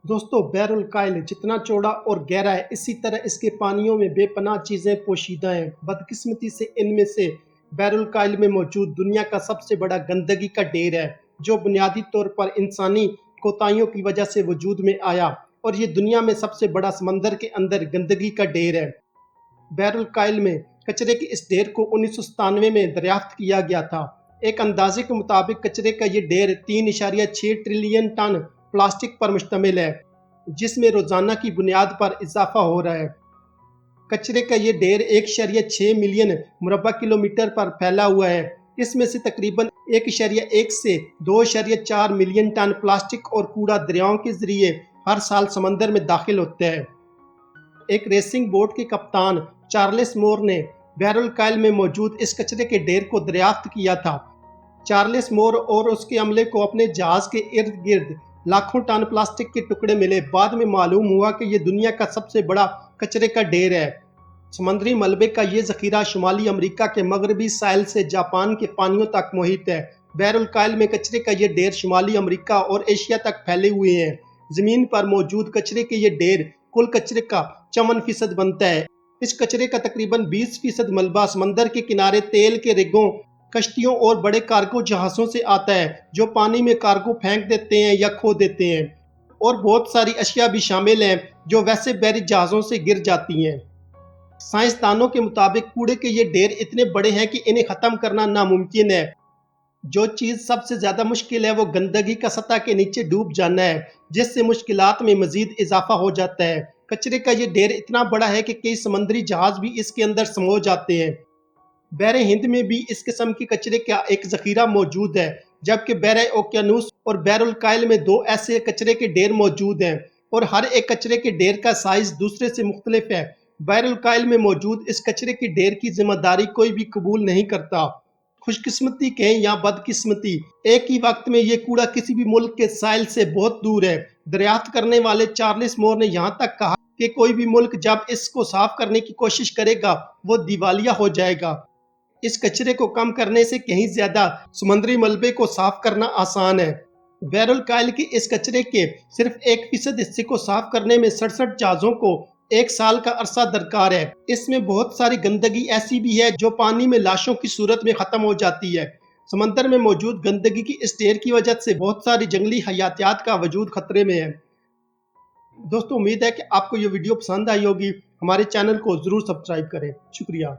दोस्तों बहरुल जितना चौड़ा और गहरा है, इसी तरह इसके पानियों में बेपनाह चीज़ें पोशीदा हैं। बदकिस्मती से इनमें से बहरुल में मौजूद दुनिया का सबसे बड़ा गंदगी का ढेर है, जो बुनियादी तौर पर इंसानी कोताहियों की वजह से वजूद में आया, और ये दुनिया में सबसे बड़ा समंदर के अंदर गंदगी का ढेर है। बहरुल में कचरे के इस ढेर को 1997 में दरियाफ्त किया गया था। एक अंदाजे के मुताबिक कचरे का ये ढेर 3.6 ट्रिलियन टन प्लास्टिक पर मुश्तमिल है, जिसमें रोजाना की बुनियाद पर इजाफा हो रहा है। कचरे का ये ढेर 1.6 मिलियन मुरब्बा किलोमीटर पर फैला हुआ है। इसमें से तकरीबन 1.1 से 2.4 मिलियन टन प्लास्टिक और कूड़ा दरियाओं के जरिए हर साल समंदर में दाखिल होता है। एक रेसिंग बोट के कप्तान चार्ल्स मोर ने बहरुल में मौजूद इस कचरे के ढेर को दरियाफ्त किया था। चार्ल्स मोर और उसके अमले को अपने जहाज के इर्द गिर्द लाखों टन प्लास्टिक के टुकड़े मिले। बाद में मालूम हुआ कि यह दुनिया का सबसे बड़ा कचरे का ढेर है। समुद्री मलबे का ये जखीरा शुमाली अमेरिका के मगरबी साहिल से जापान के पानियों तक मुहित है। बहरुल में कचरे का ये ढेर शुमाली अमेरिका और एशिया तक फैले हुए हैं। जमीन पर मौजूद कचरे के ये ढेर कुल कचरे का 54% बनता है। इस कचरे का तकरीबन 20% मलबा समंदर के किनारे तेल के रिगों, कश्तियों और बड़े कार्गो जहाज़ों से आता है, जो पानी में कार्गो फेंक देते हैं या खो देते हैं। और बहुत सारी अशिया भी शामिल हैं जो वैसे बहरी जहाज़ों से गिर जाती हैं। साइंसदानों के मुताबिक कूड़े के ये ढेर इतने बड़े हैं कि इन्हें ख़त्म करना नामुमकिन है। जो चीज़ सबसे ज़्यादा मुश्किल है वो गंदगी का सतह के नीचे डूब जाना है, जिससे मुश्किलात में मज़ीद इजाफा हो जाता है। कचरे का ये ढेर इतना बड़ा है कि कई समुद्री जहाज भी इसके अंदर समो जाते हैं। बहरे हिंद में भी इस किस्म के कचरे का एक ज़ख़ीरा मौजूद है, जबकि बहरे ओकियानूस और बहरुल में 2 ऐसे कचरे के ढेर मौजूद हैं, और हर एक कचरे के ढेर का साइज़ दूसरे से मुख्तलिफ है। बहरुल में मौजूद इस कचरे के ढेर की जिम्मेदारी कोई भी कबूल नहीं करता। खुशकिस्मती कहें या बदकिस्मती, एक ही वक्त में ये कूड़ा किसी भी मुल्क के साहिल से बहुत दूर है। दरियाफ्त करने वाले चार्ल्स मोर ने यहाँ तक कहा कि कोई भी मुल्क जब इसको साफ करने की कोशिश करेगा वो दिवालिया हो जाएगा। इस कचरे को कम करने से कहीं ज्यादा समुद्री मलबे को साफ करना आसान है। बहरुल के इस कचरे के सिर्फ 1% हिस्से को साफ करने में 67 जहाजों को 1 साल का अरसा दरकार है। इसमें बहुत सारी गंदगी ऐसी भी है जो पानी में लाशों की सूरत में खत्म हो जाती है। समंदर में मौजूद गंदगी की इस ढेर की वजह से बहुत सारी जंगली हयातियात का वजूद खतरे में है। दोस्तों, उम्मीद है कि आपको ये वीडियो पसंद आई होगी। हमारे चैनल को जरूर सब्सक्राइब करें। शुक्रिया।